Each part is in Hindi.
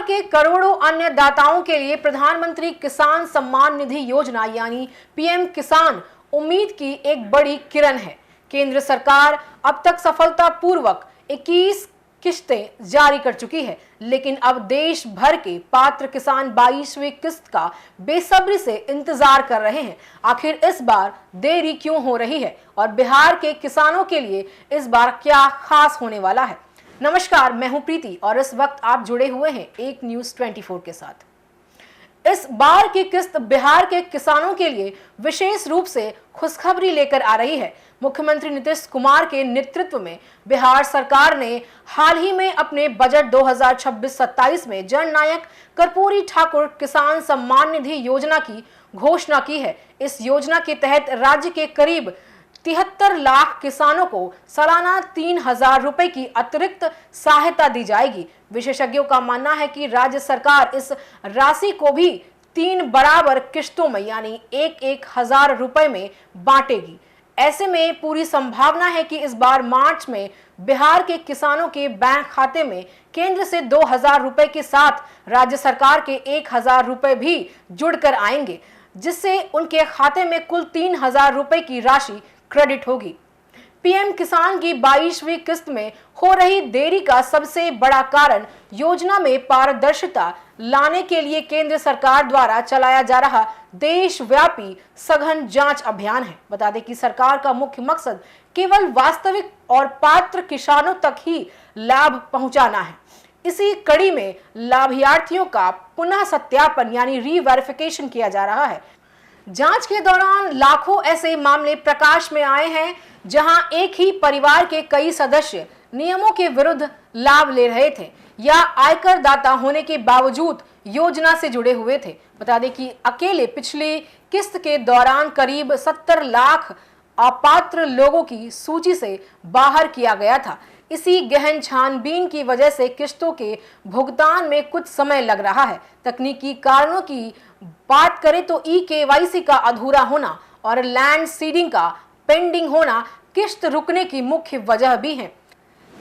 बिहार के करोड़ों अन्य दाताओं के लिए प्रधानमंत्री किसान सम्मान निधि योजना यानी पीएम किसान उम्मीद की एक बड़ी किरण है। केंद्र सरकार अब तक सफलतापूर्वक 21 किश्तें जारी कर चुकी है, लेकिन अब देश भर के पात्र किसान 22वीं किस्त का बेसब्री से इंतजार कर रहे हैं। आखिर इस बार देरी क्यों हो रही है और बिहार के किसानों के लिए इस बार क्या खास होने वाला है? नमस्कार, मैं हूं प्रीति और इस वक्त आप जुड़े हुए हैं एक न्यूज़ 24 के साथ। इस बार की किस्त बिहार के किसानों के लिए विशेष रूप से खुशखबरी लेकर आ रही है। मुख्यमंत्री नीतीश कुमार के नेतृत्व में बिहार सरकार ने हाल ही में अपने बजट 2026-27 में जननायक कर्पूरी ठाकुर किसान सम्मान निधि योजना की घोषणा की है। इस योजना के तहत राज्य के करीब 73 लाख किसानों को सालाना 3,000 रुपए की अतिरिक्त सहायता दी जाएगी। विशेषज्ञों का मानना है कि राज्य सरकार इस राशि को भी 3 बराबर किश्तों में यानी 1,000 रुपए में बांटेगी। ऐसे में पूरी संभावना है कि इस बार मार्च में बिहार के किसानों के बैंक खाते में केंद्र से 2,000 रुपए के साथ राज्य सरकार के 1,000 रुपए भी जुड़कर आएंगे, जिससे उनके खाते में कुल 3,000 रुपए की राशि क्रेडिट होगी। पीएम किसान की 22वीं किस्त में हो रही देरी का सबसे बड़ा कारण योजना में पारदर्शिता लाने के लिए केंद्र सरकार द्वारा चलाया जा रहा देशव्यापी सघन जांच अभियान है। बता दें कि सरकार का मुख्य मकसद केवल वास्तविक और पात्र किसानों तक ही लाभ पहुंचाना है। इसी कड़ी में लाभार्थियों का पुनः सत्यापन यानी रीवेरिफिकेशन किया जा रहा है। जांच के दौरान लाखों ऐसे मामले प्रकाश में आए हैं जहां एक ही परिवार के कई सदस्य नियमों के विरुद्ध लाभ ले रहे थे या आयकर दाता होने के बावजूद योजना से जुड़े हुए थे। बता दें कि अकेले पिछली किस्त के दौरान करीब 70 लाख अपात्र लोगों की सूची से बाहर किया गया था। इसी गहन छानबीन की वजह से किस्तों के भुगतान में कुछ समय लग रहा है। तकनीकी कारणों की बात करें तो ई-केवाईसी का अधूरा होना और लैंड सीडिंग का पेंडिंग होना किस्त रुकने की मुख्य वजह भी है।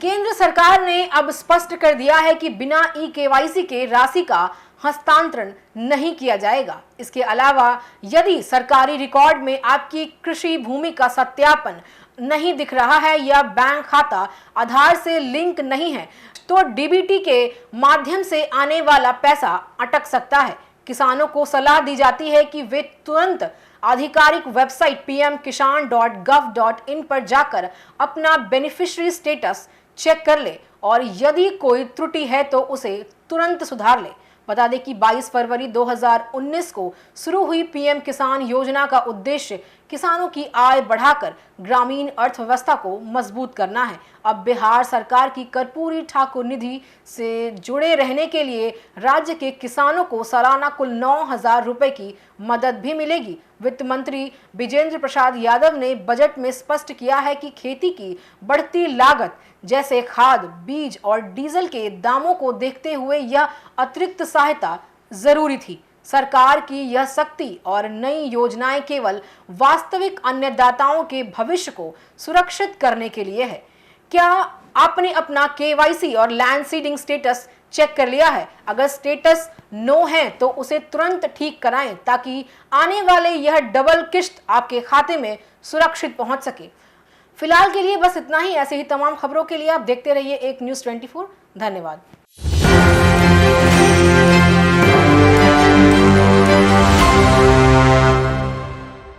केंद्र सरकार ने अब स्पष्ट कर दिया है कि बिना ई-केवाईसी के राशि का हस्तांतरण नहीं किया जाएगा। इसके अलावा यदि सरकारी रिकॉर्ड में आपकी कृषि भूमि का सत्यापन नहीं दिख रहा है या बैंक खाता आधार से लिंक नहीं है तो डीबीटी के माध्यम से आने वाला पैसा अटक सकता है। किसानों को सलाह दी जाती है कि वे तुरंत आधिकारिक वेबसाइट pmkisan.gov.in पर जाकर अपना बेनिफिशियरी स्टेटस चेक कर ले और यदि कोई त्रुटि है तो उसे तुरंत सुधार ले। बता दें कि 22 फरवरी 2019 को शुरू हुई पीएम किसान योजना का उद्देश्य किसानों की आय बढ़ाकर ग्रामीण अर्थव्यवस्था को मजबूत करना है। अब बिहार सरकार की कर्पूरी ठाकुर निधि से जुड़े रहने के लिए राज्य के किसानों को सालाना कुल 9,000 रुपए की मदद भी मिलेगी। वित्त मंत्री विजेंद्र प्रसाद यादव ने बजट में स्पष्ट किया है कि खेती की बढ़ती लागत जैसे खाद, बीज और डीजल के दामों को देखते हुए यह अतिरिक्त सहायता जरूरी थी। सरकार की यह सख्ती और नई योजनाएं केवल वास्तविक अन्नदाताओं के भविष्य को सुरक्षित करने के लिए है। क्या आपने अपना केवाईसी और लैंड सीडिंग स्टेटस चेक कर लिया है? अगर स्टेटस नो है तो उसे तुरंत ठीक कराएं ताकि आने वाले यह डबल किश्त आपके खाते में सुरक्षित पहुंच सके। फिलहाल के लिए बस इतना ही। ऐसे ही तमाम खबरों के लिए आप देखते रहिए एक न्यूज़ 24। धन्यवाद।